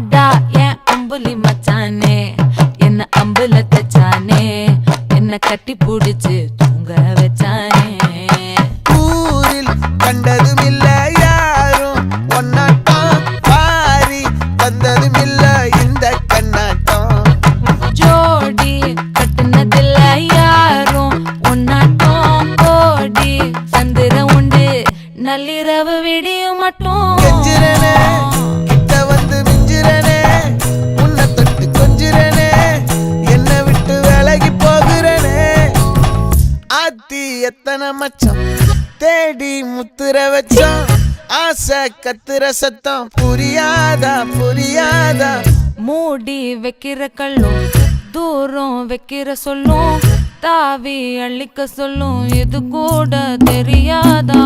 வாடா என் அம்புலி மச்சானே, என்ன அம்புல தச்சானே, என்ன கட்டி புடிச்சு தூங்க வச்சானே. ஊரில் கண்டதும் இல்ல யாரும் ஒன்னாட்டம், பாரி வந்ததும் இல்ல இந்த கண்ணாட்டம். ஜோடி கட்டுனதில்ல யாரும் ஒன்னாட்டம், கோடி சந்திரம் உண்டு நள்ளிரவு விடியும் மட்டும். கெஞ்சிரனே கிட்ட வந்து மிஞ்சிரனே, உன்னை தொட்டு கொஞ்சிரனே, என்ன விட்டு விலகி போகிறனே. ஆத்தி எத்தனை மச்சம் தேடி முத்துற வச்சோம், ஆசை கத்துற சத்தம் புரியாதா புரியாதா. மூடி வைக்கிற கல்லும் தூரம் வைக்கிற சொல்லும், தாவி அள்ளிக்க சொல்லும் இது கூட தெரியாதா.